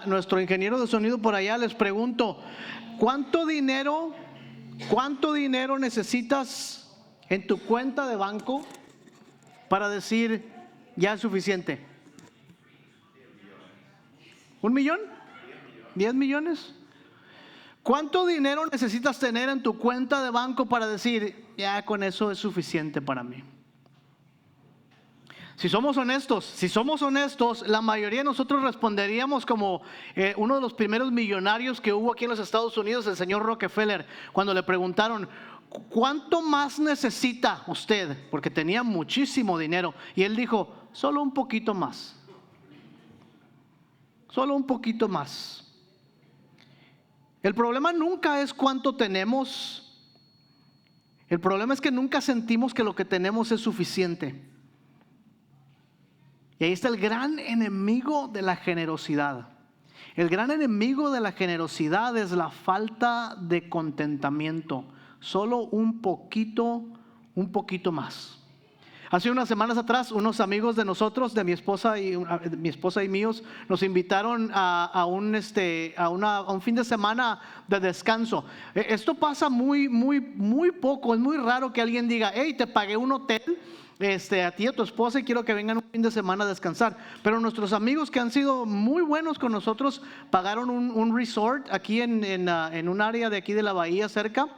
nuestro ingeniero de sonido por allá, les pregunto, ¿cuánto dinero necesitas en tu cuenta de banco para decir ya es suficiente? ¿1 millón? ¿10 millones? ¿Cuánto dinero necesitas tener en tu cuenta de banco para decir ya con eso es suficiente para mí? Si somos honestos, la mayoría de nosotros responderíamos como uno de los primeros millonarios que hubo aquí en los Estados Unidos, el señor Rockefeller, cuando le preguntaron, ¿cuánto más necesita usted? Porque tenía muchísimo dinero. Y él dijo, solo un poquito más. Solo un poquito más. El problema nunca es cuánto tenemos. El problema es que nunca sentimos que lo que tenemos es suficiente. Y ahí está el gran enemigo de la generosidad. El gran enemigo de la generosidad es la falta de contentamiento. Solo un poquito más. Hace unas semanas atrás, unos amigos de nosotros, de mi esposa y míos, nos invitaron a un fin de semana de descanso. Esto pasa muy poco. Es muy raro que alguien diga, hey, te pagué un hotel a ti y a tu esposa y quiero que vengan un fin de semana a descansar. Pero nuestros amigos que han sido muy buenos con nosotros pagaron un resort aquí en un área de aquí de la bahía cerca.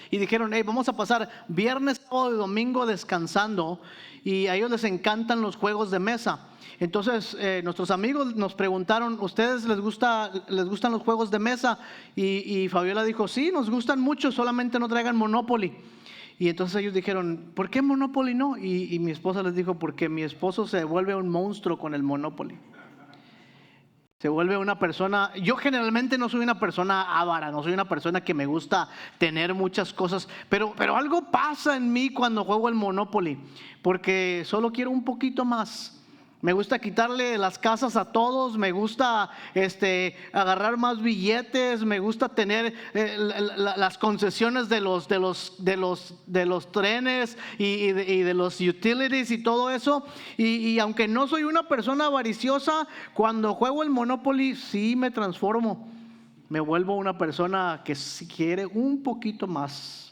Y dijeron, hey, vamos a pasar viernes, sábado y domingo descansando. Y a ellos les encantan los juegos de mesa. Entonces nuestros amigos nos preguntaron, ¿ustedes les gustan los juegos de mesa? Y Fabiola dijo, sí, nos gustan mucho, solamente no traigan Monopoly. Y entonces ellos dijeron, ¿por qué Monopoly no? Y mi esposa les dijo, porque mi esposo se vuelve un monstruo con el Monopoly. Se vuelve una persona, yo generalmente no soy una persona avara, no soy una persona que me gusta tener muchas cosas, pero algo pasa en mí cuando juego el Monopoly, porque solo quiero un poquito más. Me gusta quitarle las casas a todos, me gusta agarrar más billetes, me gusta tener las concesiones de los trenes y de los utilities y todo eso. Y aunque no soy una persona avariciosa, cuando juego el Monopoly sí me transformo. Me vuelvo una persona que si quiere un poquito más.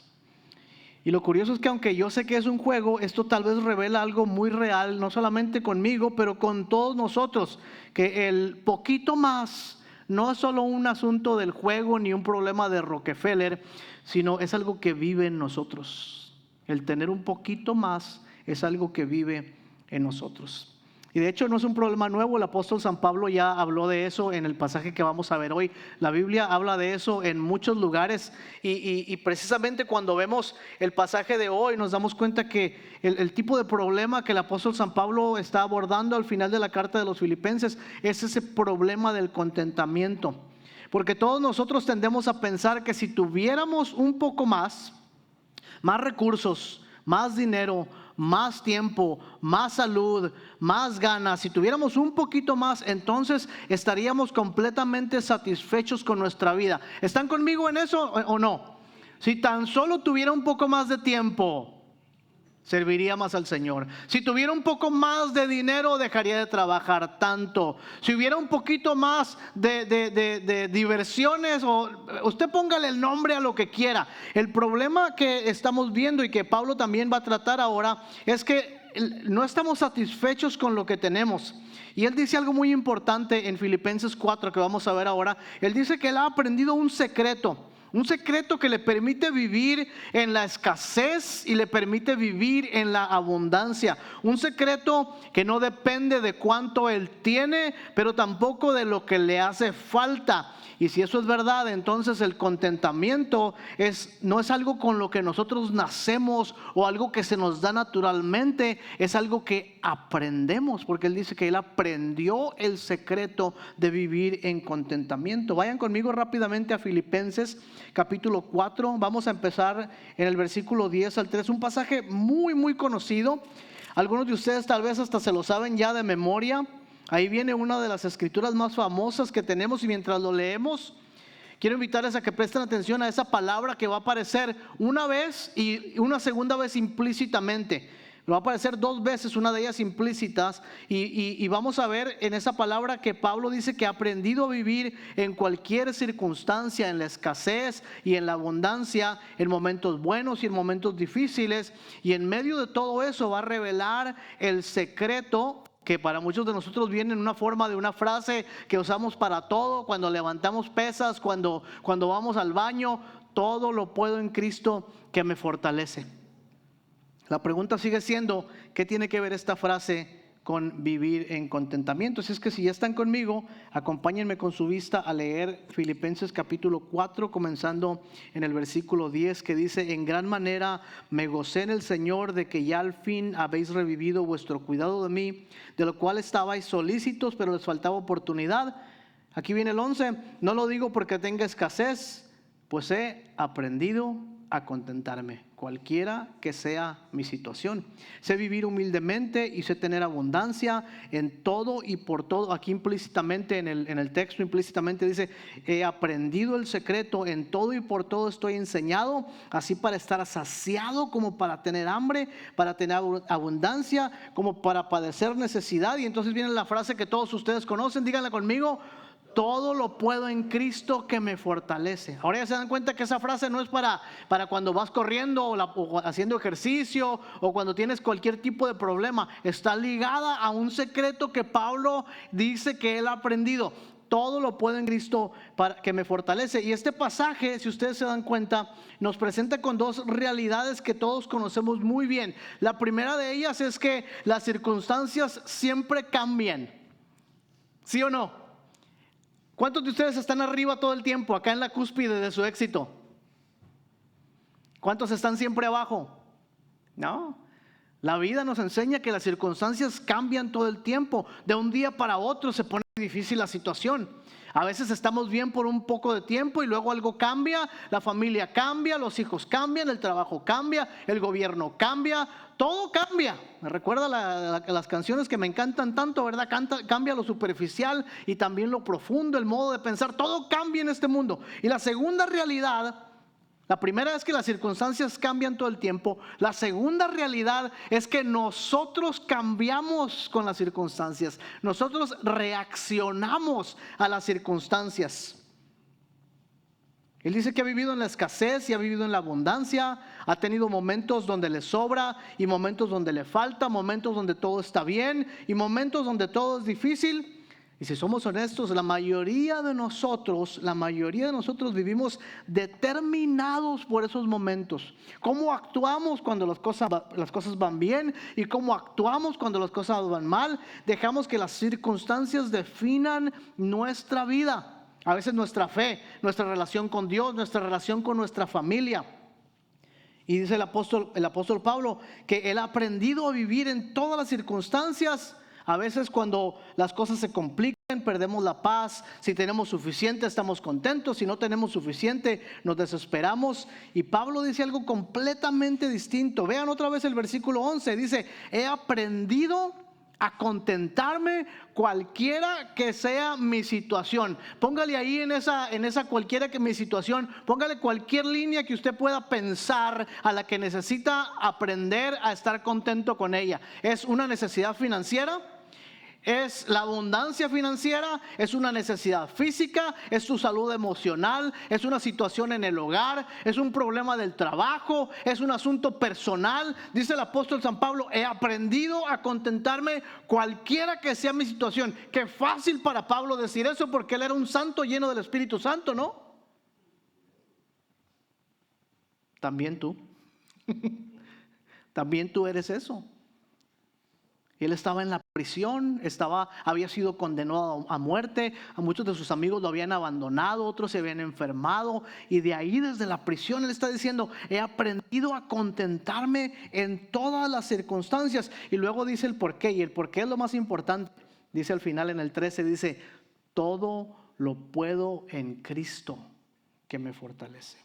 Y lo curioso es que aunque yo sé que es un juego, esto tal vez revela algo muy real, no solamente conmigo, pero con todos nosotros, que el poquito más no es solo un asunto del juego ni un problema de Rockefeller, sino es algo que vive en nosotros. El tener un poquito más es algo que vive en nosotros. Y de hecho no es un problema nuevo, el apóstol San Pablo ya habló de eso en el pasaje que vamos a ver hoy. La Biblia habla de eso en muchos lugares y precisamente cuando vemos el pasaje de hoy nos damos cuenta que el tipo de problema que el apóstol San Pablo está abordando al final de la carta de los Filipenses es ese problema del contentamiento. Porque todos nosotros tendemos a pensar que si tuviéramos un poco más recursos, más dinero, más tiempo, más salud, más ganas, si tuviéramos un poquito más, entonces estaríamos completamente satisfechos con nuestra vida. ¿Están conmigo en eso o no? Si tan solo tuviera un poco más de tiempo, serviría más al Señor. Si tuviera un poco más de dinero, dejaría de trabajar tanto. Si hubiera un poquito más de diversiones, o usted póngale el nombre a lo que quiera. El problema que estamos viendo y que Pablo también va a tratar ahora es que no estamos satisfechos con lo que tenemos. Y él dice algo muy importante en Filipenses 4 que vamos a ver ahora. Él dice que él ha aprendido un secreto que le permite vivir en la escasez y le permite vivir en la abundancia. Un secreto que no depende de cuánto él tiene, pero tampoco de lo que le hace falta. Y si eso es verdad, entonces el contentamiento no es algo con lo que nosotros nacemos o algo que se nos da naturalmente, es algo que aprendemos, porque él dice que él aprendió el secreto de vivir en contentamiento. Vayan conmigo rápidamente a Filipenses capítulo 4, vamos a empezar en el versículo 10 al 3, un pasaje muy conocido. Algunos de ustedes tal vez hasta se lo saben ya de memoria. Ahí viene una de las escrituras más famosas que tenemos y mientras lo leemos, quiero invitarles a que presten atención a esa palabra que va a aparecer una vez y una segunda vez implícitamente. Va a aparecer 2 veces, una de ellas implícitas, y vamos a ver en esa palabra que Pablo dice que ha aprendido a vivir en cualquier circunstancia, en la escasez y en la abundancia, en momentos buenos y en momentos difíciles, y en medio de todo eso va a revelar el secreto que para muchos de nosotros viene en una forma de una frase que usamos para todo, cuando levantamos pesas, cuando vamos al baño: todo lo puedo en Cristo que me fortalece. La pregunta sigue siendo, ¿qué tiene que ver esta frase con vivir en contentamiento? Así es que si ya están conmigo, acompáñenme con su vista a leer Filipenses capítulo 4, comenzando en el versículo 10, que dice: en gran manera me gocé en el Señor de que ya al fin habéis revivido vuestro cuidado de mí, de lo cual estabais solícitos, pero les faltaba oportunidad. Aquí viene el 11, no lo digo porque tenga escasez, pues he aprendido a contentarme, cualquiera que sea mi situación. Sé vivir humildemente y sé tener abundancia en todo y por todo. Aquí implícitamente en el texto implícitamente dice: he aprendido el secreto, en todo y por todo estoy enseñado, así para estar saciado como para tener hambre, para tener abundancia como para padecer necesidad. Y entonces viene la frase que todos ustedes conocen, díganla conmigo: todo lo puedo en Cristo que me fortalece. Ahora ya se dan cuenta que esa frase no es para cuando vas corriendo o haciendo ejercicio o cuando tienes cualquier tipo de problema. Está ligada a un secreto que Pablo dice que él ha aprendido. Todo lo puedo en Cristo que me fortalece. Y este pasaje, si ustedes se dan cuenta, nos presenta con 2 realidades que todos conocemos muy bien. La primera de ellas es que las circunstancias siempre cambian. ¿Sí o no? ¿Cuántos de ustedes están arriba todo el tiempo, acá en la cúspide de su éxito? ¿Cuántos están siempre abajo? No. La vida nos enseña que las circunstancias cambian todo el tiempo. De un día para otro se pone difícil la situación. A veces estamos bien por un poco de tiempo y luego algo cambia, la familia cambia, los hijos cambian, el trabajo cambia, el gobierno cambia, todo cambia. Me recuerda las canciones que me encantan tanto, ¿verdad? Cambia lo superficial y también lo profundo, el modo de pensar, todo cambia en este mundo. Y la segunda realidad, la primera es que las circunstancias cambian todo el tiempo. La segunda realidad es que nosotros cambiamos con las circunstancias. Nosotros reaccionamos a las circunstancias. Él dice que ha vivido en la escasez y ha vivido en la abundancia. Ha tenido momentos donde le sobra y momentos donde le falta, momentos donde todo está bien y momentos donde todo es difícil. Y si somos honestos, la mayoría de nosotros vivimos determinados por esos momentos. ¿Cómo actuamos cuando las cosas van bien y cómo actuamos cuando las cosas van mal? Dejamos que las circunstancias definan nuestra vida. A veces nuestra fe, nuestra relación con Dios, nuestra relación con nuestra familia. Y dice el apóstol Pablo que él ha aprendido a vivir en todas las circunstancias. A veces cuando las cosas se complican, perdemos la paz. Si tenemos suficiente, estamos contentos. Si no tenemos suficiente, nos desesperamos. Y Pablo dice algo completamente distinto. Vean otra vez el versículo 11. Dice: he aprendido a contentarme cualquiera que sea mi situación. Póngale ahí en esa cualquiera que mi situación, póngale cualquier línea que usted pueda pensar a la que necesita aprender a estar contento con ella. ¿Es una necesidad financiera? ¿Es la abundancia financiera? ¿Es una necesidad física? ¿Es tu salud emocional? ¿Es una situación en el hogar? ¿Es un problema del trabajo? ¿Es un asunto personal? Dice el apóstol San Pablo: he aprendido a contentarme cualquiera que sea mi situación. Qué fácil para Pablo decir eso, porque él era un santo lleno del Espíritu Santo, ¿no? También tú. También tú eres eso. Él estaba en la prisión, había sido condenado a muerte, a muchos de sus amigos lo habían abandonado, otros se habían enfermado, y de ahí desde la prisión él está diciendo: he aprendido a contentarme en todas las circunstancias. Y luego dice el porqué, y el porqué es lo más importante. Dice al final en el 13, dice: todo lo puedo en Cristo que me fortalece.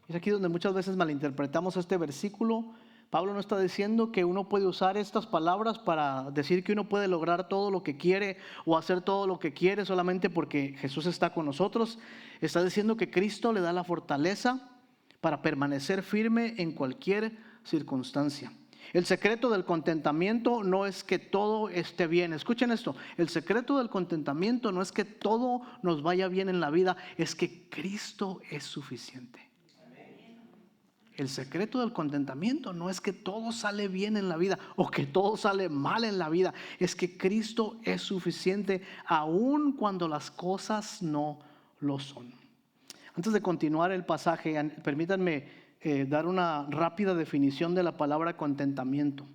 Es aquí donde muchas veces malinterpretamos este versículo. Pablo no está diciendo que uno puede usar estas palabras para decir que uno puede lograr todo lo que quiere o hacer todo lo que quiere solamente porque Jesús está con nosotros. Está diciendo que Cristo le da la fortaleza para permanecer firme en cualquier circunstancia. El secreto del contentamiento no es que todo esté bien. Escuchen esto, el secreto del contentamiento no es que todo nos vaya bien en la vida, es que Cristo es suficiente. El secreto del contentamiento no es que todo sale bien en la vida o que todo sale mal en la vida, es que Cristo es suficiente aun cuando las cosas no lo son. Antes de continuar el pasaje, permítanme dar una rápida definición de la palabra contentamiento.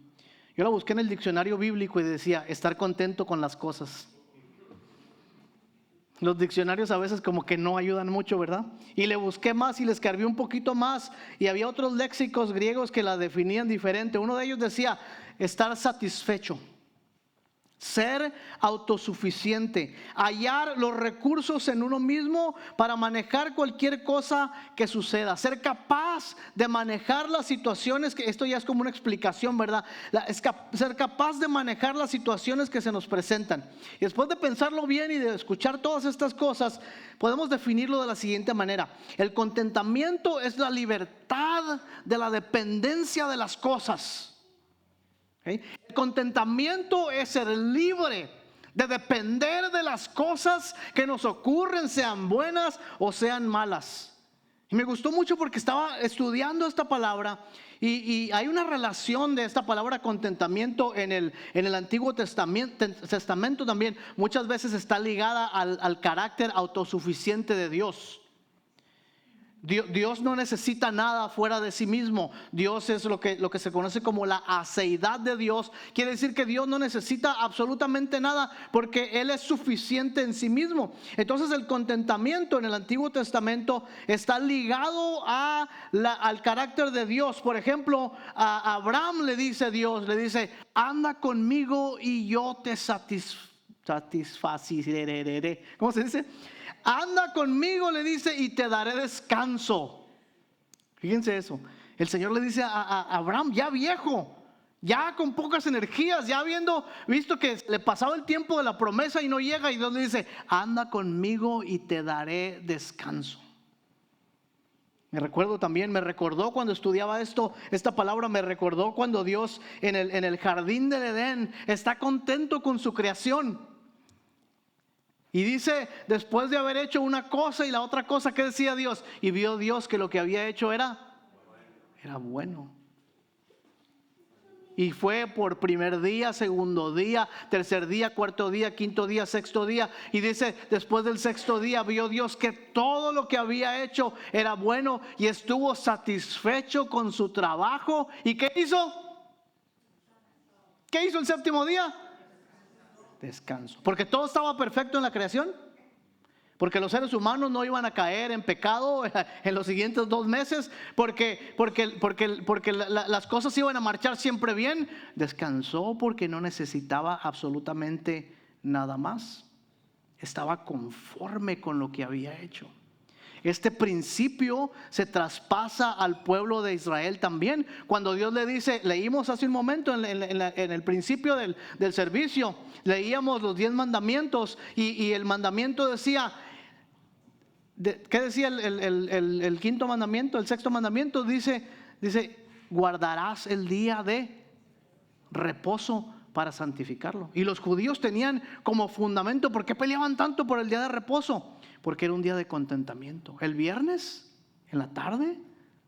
Yo la busqué en el diccionario bíblico y decía estar contento con las cosas. Los diccionarios a veces como que no ayudan mucho, ¿verdad? Y le busqué más y le escarbé un poquito más y había otros léxicos griegos que la definían diferente. Uno de ellos decía estar satisfecho, ser autosuficiente, hallar los recursos en uno mismo para manejar cualquier cosa que suceda, ser capaz de manejar las situaciones, que esto ya es como una explicación, ¿verdad? Ser capaz de manejar las situaciones que se nos presentan. Y después de pensarlo bien y de escuchar todas estas cosas, podemos definirlo de la siguiente manera: el contentamiento es la libertad de la dependencia de las cosas. El contentamiento es ser libre de depender de las cosas que nos ocurren, sean buenas o sean malas. Y me gustó mucho porque estaba estudiando esta palabra y hay una relación de esta palabra contentamiento en el Antiguo Testamento también. Muchas veces está ligada al carácter autosuficiente de Dios. Dios no necesita nada fuera de sí mismo. Dios es lo que se conoce como la aceidad de Dios. Quiere decir que Dios no necesita absolutamente nada porque Él es suficiente en sí mismo. Entonces el contentamiento en el Antiguo Testamento está ligado al carácter de Dios. Por ejemplo, a Abraham le dice Dios, le dice: anda conmigo y yo te satisfaciré. ¿Cómo se dice? Anda conmigo, le dice, y te daré descanso. Fíjense eso. El Señor le dice a Abraham, ya viejo, ya con pocas energías, ya habiendo visto que le pasaba el tiempo de la promesa y no llega, y Dios le dice: anda conmigo y te daré descanso. Me recordó cuando estudiaba esta palabra, me recordó cuando Dios en el jardín del Edén está contento con su creación. Y dice, después de haber hecho una cosa y la otra cosa, ¿qué decía Dios? Y vio Dios que lo que había hecho era bueno. Y fue por primer día, segundo día, tercer día, cuarto día, quinto día, sexto día. Y dice, después del sexto día vio Dios que todo lo que había hecho era bueno y estuvo satisfecho con su trabajo. ¿Y qué hizo? ¿Qué hizo el séptimo día? Descanso. Porque todo estaba perfecto en la creación. Porque los seres humanos no iban a caer en pecado en los siguientes 2 meses. Porque las cosas iban a marchar siempre bien. Descansó porque no necesitaba absolutamente nada más. Estaba conforme con lo que había hecho. Este principio se traspasa al pueblo de Israel también. Cuando Dios le dice, leímos hace un momento en el principio del servicio, leíamos los 10 mandamientos y el mandamiento decía, ¿qué decía el quinto mandamiento? El sexto mandamiento dice, guardarás el día de reposo para santificarlo. Y los judíos tenían como fundamento, ¿por qué peleaban tanto por el día de reposo? Porque era un día de contentamiento. El viernes, en la tarde,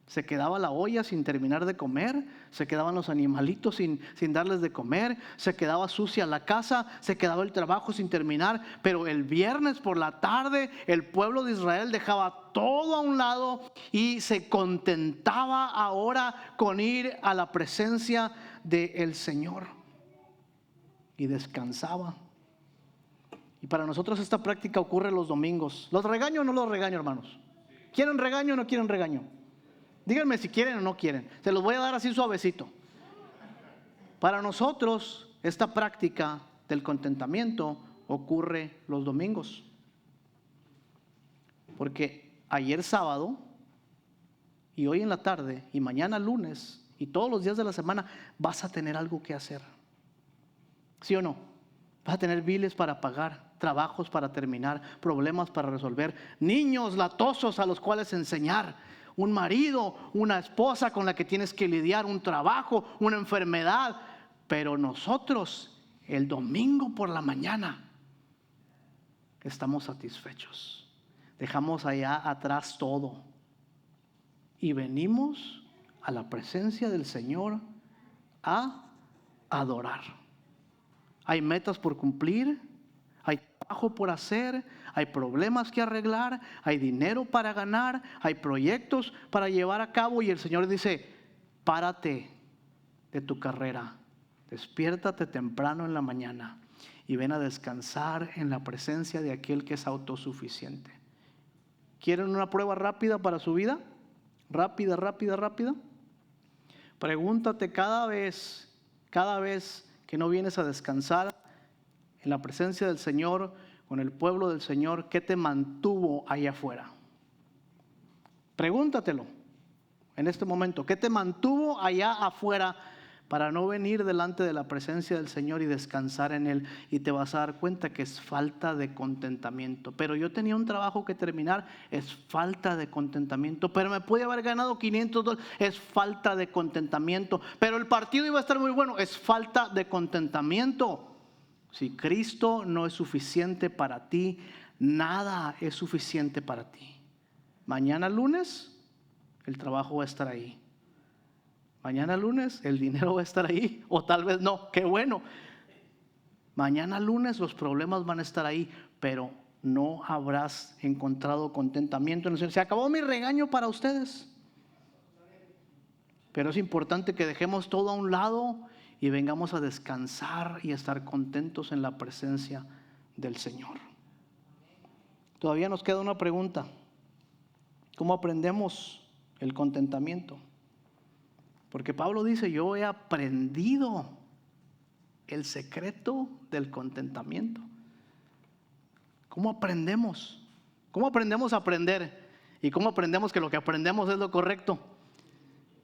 se quedaba la olla sin terminar de comer, se quedaban los animalitos sin darles de comer, se quedaba sucia la casa, se quedaba el trabajo sin terminar. Pero el viernes por la tarde, el pueblo de Israel dejaba todo a un lado y se contentaba ahora con ir a la presencia del Señor. Y descansaba. Y para nosotros esta práctica ocurre los domingos. ¿Los regaño o no los regaño, hermanos? ¿Quieren regaño o no quieren regaño? Díganme si quieren o no quieren. Se los voy a dar así suavecito. Para nosotros esta práctica del contentamiento ocurre los domingos. Porque ayer sábado y hoy en la tarde y mañana lunes y todos los días de la semana vas a tener algo que hacer. ¿Sí o no? Vas a tener biles para pagar, trabajos para terminar, problemas para resolver, niños latosos a los cuales enseñar, un marido, una esposa con la que tienes que lidiar, un trabajo, una enfermedad. Pero nosotros, el domingo por la mañana, estamos satisfechos. Dejamos allá atrás todo y venimos a la presencia del Señor a adorar. Hay metas por cumplir, hay trabajo por hacer, hay problemas que arreglar, hay dinero para ganar, hay proyectos para llevar a cabo, y el Señor dice: párate de tu carrera, despiértate temprano en la mañana y ven a descansar en la presencia de aquel que es autosuficiente. ¿Quieren una prueba rápida para su vida? Rápida. Pregúntate cada vez que no vienes a descansar en la presencia del Señor, con el pueblo del Señor, ¿qué te mantuvo allá afuera? Pregúntatelo en este momento. ¿Qué te mantuvo allá afuera para no venir delante de la presencia del Señor y descansar en Él? Y te vas a dar cuenta que es falta de contentamiento. Pero yo tenía un trabajo que terminar, es falta de contentamiento. Pero me pude haber ganado $500, es falta de contentamiento. Pero el partido iba a estar muy bueno, es falta de contentamiento. Si Cristo no es suficiente para ti, nada es suficiente para ti. Mañana lunes, el trabajo va a estar ahí. Mañana lunes el dinero va a estar ahí, o tal vez no, qué bueno. Mañana lunes los problemas van a estar ahí, pero no habrás encontrado contentamiento en el Señor. Se acabó mi regaño para ustedes. Pero es importante que dejemos todo a un lado y vengamos a descansar y a estar contentos en la presencia del Señor. Todavía nos queda una pregunta. ¿Cómo aprendemos el contentamiento? Porque Pablo dice: yo he aprendido el secreto del contentamiento. ¿Cómo aprendemos? ¿Cómo aprendemos a aprender? ¿Y cómo aprendemos que lo que aprendemos es lo correcto?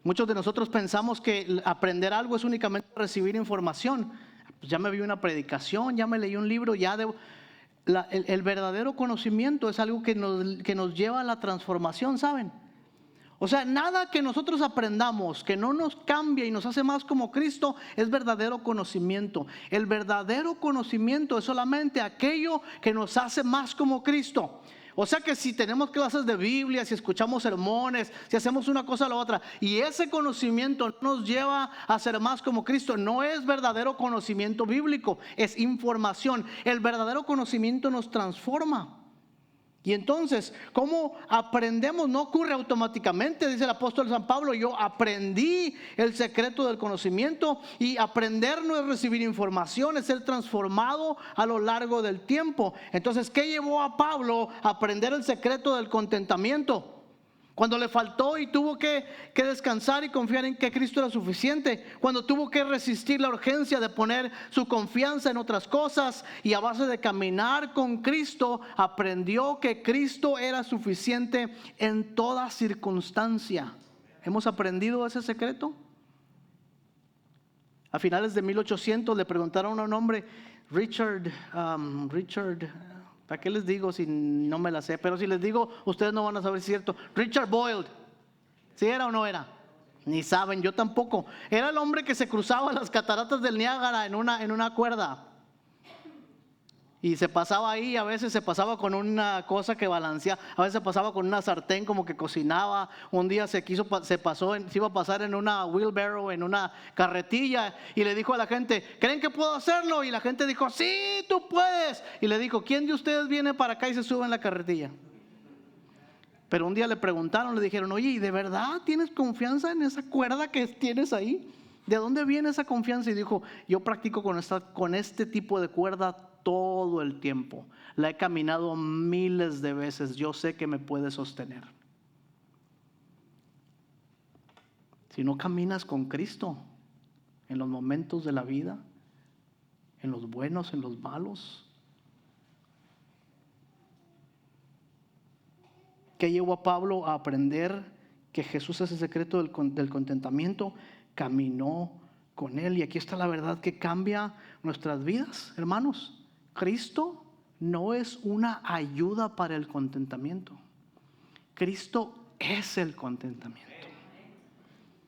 Muchos de nosotros pensamos que aprender algo es únicamente recibir información. Pues ya me vi una predicación, ya me leí un libro, el verdadero conocimiento es algo que nos lleva a la transformación, ¿saben? O sea, nada que nosotros aprendamos que no nos cambia y nos hace más como Cristo es verdadero conocimiento. El verdadero conocimiento es solamente aquello que nos hace más como Cristo. O sea que si tenemos clases de Biblia, si escuchamos sermones, si hacemos una cosa o la otra, y ese conocimiento nos lleva a ser más como Cristo, no es verdadero conocimiento bíblico, es información. El verdadero conocimiento nos transforma. Y entonces, ¿cómo aprendemos? No ocurre automáticamente, dice el apóstol San Pablo: yo aprendí el secreto del conocimiento. Y aprender no es recibir información, es ser transformado a lo largo del tiempo. Entonces, ¿qué llevó a Pablo a aprender el secreto del contentamiento? Cuando le faltó y tuvo que descansar y confiar en que Cristo era suficiente. Cuando tuvo que resistir la urgencia de poner su confianza en otras cosas, y a base de caminar con Cristo, aprendió que Cristo era suficiente en toda circunstancia. ¿Hemos aprendido ese secreto? A finales de 1800 le preguntaron a un hombre, Richard, ¿para qué les digo si no me la sé? Pero si les digo, ustedes no van a saber si es cierto. Richard Boyle, ¿sí era o no era? Ni saben, yo tampoco. Era el hombre que se cruzaba las cataratas del Niágara en una cuerda. Y se pasaba ahí, a veces se pasaba con una cosa que balanceaba, a veces se pasaba con una sartén como que cocinaba. Un día se iba a pasar en una wheelbarrow, en una carretilla, y le dijo a la gente, ¿creen que puedo hacerlo? Y la gente dijo, sí, tú puedes. Y le dijo, ¿quién de ustedes viene para acá y se sube en la carretilla? Pero un día le preguntaron, le dijeron, oye, ¿y de verdad tienes confianza en esa cuerda que tienes ahí? ¿De dónde viene esa confianza? Y dijo, yo practico con este tipo de cuerda todo el tiempo. La he caminado miles de veces. Yo sé que me puede sostener. Si no caminas con Cristo en los momentos de la vida, en los buenos, en los malos, ¿qué llevó a Pablo a aprender que Jesús es el secreto del contentamiento? Caminó con Él. Y aquí está la verdad que cambia nuestras vidas, hermanos. Cristo no es una ayuda para el contentamiento. Cristo es el contentamiento.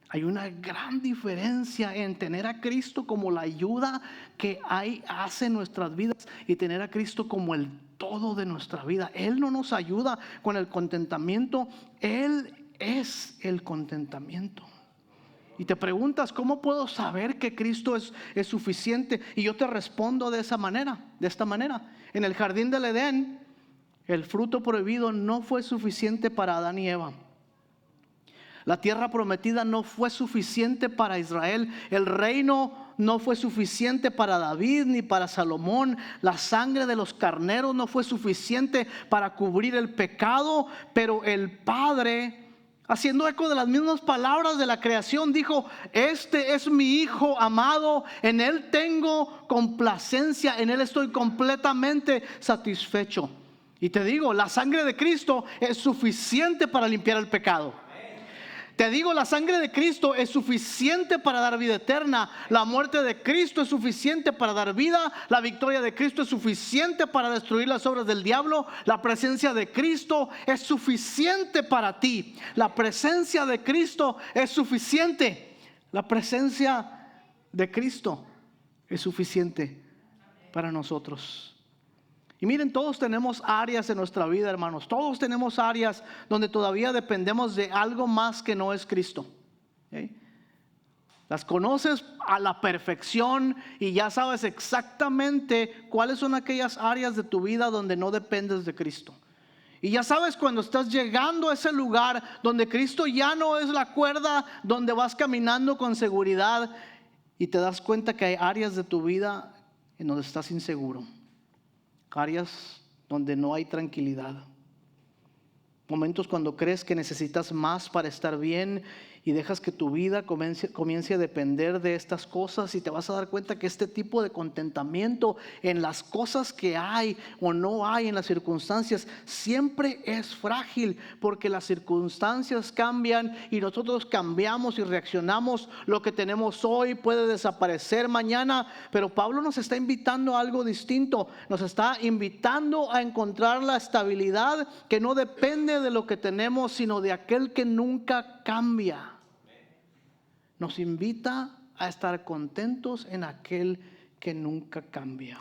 Hay una gran diferencia en tener a Cristo como la ayuda que hace en nuestras vidas y tener a Cristo como el todo de nuestra vida. Él no nos ayuda con el contentamiento, Él es el contentamiento. Y te preguntas, ¿cómo puedo saber que Cristo es suficiente? Y yo te respondo de esta manera. En el jardín del Edén, el fruto prohibido no fue suficiente para Adán y Eva. La tierra prometida no fue suficiente para Israel. El reino no fue suficiente para David ni para Salomón. La sangre de los carneros no fue suficiente para cubrir el pecado. Pero el Padre, haciendo eco de las mismas palabras de la creación, dijo: este es mi Hijo amado, en Él tengo complacencia, en Él estoy completamente satisfecho. Y te digo, la sangre de Cristo es suficiente para limpiar el pecado. Te digo, la sangre de Cristo es suficiente para dar vida eterna. La muerte de Cristo es suficiente para dar vida. La victoria de Cristo es suficiente para destruir las obras del diablo. La presencia de Cristo es suficiente para ti. La presencia de Cristo es suficiente. La presencia de Cristo es suficiente para nosotros. Y miren, todos tenemos áreas en nuestra vida, hermanos. Todos tenemos áreas donde todavía dependemos de algo más que no es Cristo. ¿Okay? Las conoces a la perfección y ya sabes exactamente cuáles son aquellas áreas de tu vida donde no dependes de Cristo. Y ya sabes cuando estás llegando a ese lugar donde Cristo ya no es la cuerda donde vas caminando con seguridad, y te das cuenta que hay áreas de tu vida en donde estás inseguro. Áreas donde no hay tranquilidad. Momentos cuando crees que necesitas más para estar bien y dejas que tu vida comience a depender de estas cosas, y te vas a dar cuenta que este tipo de contentamiento en las cosas que hay o no hay en las circunstancias siempre es frágil, porque las circunstancias cambian y nosotros cambiamos y reaccionamos. Lo que tenemos hoy puede desaparecer mañana, pero Pablo nos está invitando a algo distinto. Nos está invitando a encontrar la estabilidad que no depende de lo que tenemos, sino de aquel que nunca cambia. Nos invita a estar contentos en aquel que nunca cambia.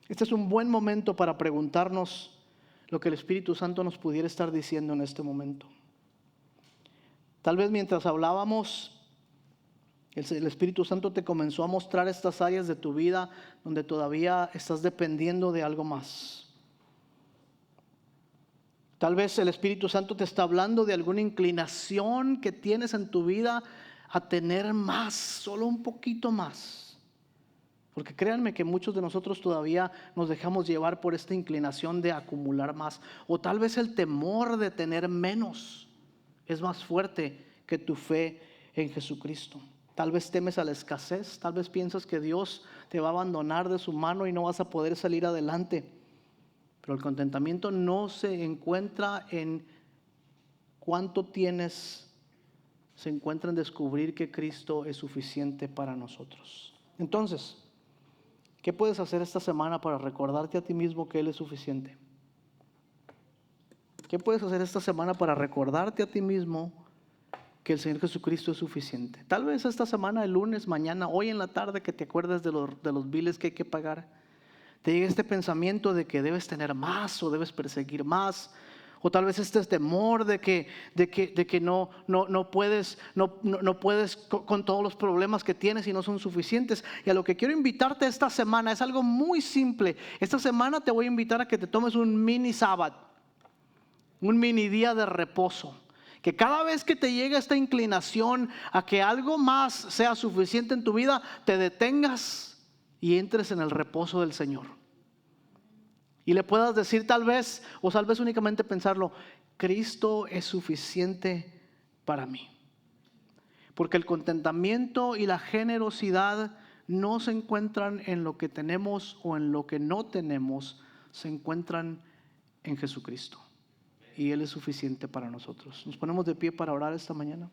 Este es un buen momento para preguntarnos lo que el Espíritu Santo nos pudiera estar diciendo en este momento. Tal vez mientras hablábamos, el Espíritu Santo te comenzó a mostrar estas áreas de tu vida donde todavía estás dependiendo de algo más. Tal vez el Espíritu Santo te está hablando de alguna inclinación que tienes en tu vida a tener más, solo un poquito más. Porque créanme que muchos de nosotros todavía nos dejamos llevar por esta inclinación de acumular más. O tal vez el temor de tener menos es más fuerte que tu fe en Jesucristo. Tal vez temes a la escasez, tal vez piensas que Dios te va a abandonar de su mano y no vas a poder salir adelante. Pero el contentamiento no se encuentra en cuánto tienes, se encuentra en descubrir que Cristo es suficiente para nosotros. Entonces, ¿qué puedes hacer esta semana para recordarte a ti mismo que Él es suficiente? ¿Qué puedes hacer esta semana para recordarte a ti mismo que el Señor Jesucristo es suficiente? Tal vez esta semana, el lunes, mañana, hoy en la tarde, que te acuerdes de los biles que hay que pagar, te llegue este pensamiento de que debes tener más o debes perseguir más. O tal vez este temor de que no puedes con todos los problemas que tienes y no son suficientes. Y a lo que quiero invitarte esta semana es algo muy simple. Esta semana te voy a invitar a que te tomes un mini sábado, un mini día de reposo. Que cada vez que te llegue esta inclinación a que algo más sea suficiente en tu vida, te detengas y entres en el reposo del Señor. Y le puedas decir tal vez únicamente pensarlo: Cristo es suficiente para mí. Porque el contentamiento y la generosidad no se encuentran en lo que tenemos o en lo que no tenemos, se encuentran en Jesucristo. Y Él es suficiente para nosotros. Nos ponemos de pie para orar esta mañana.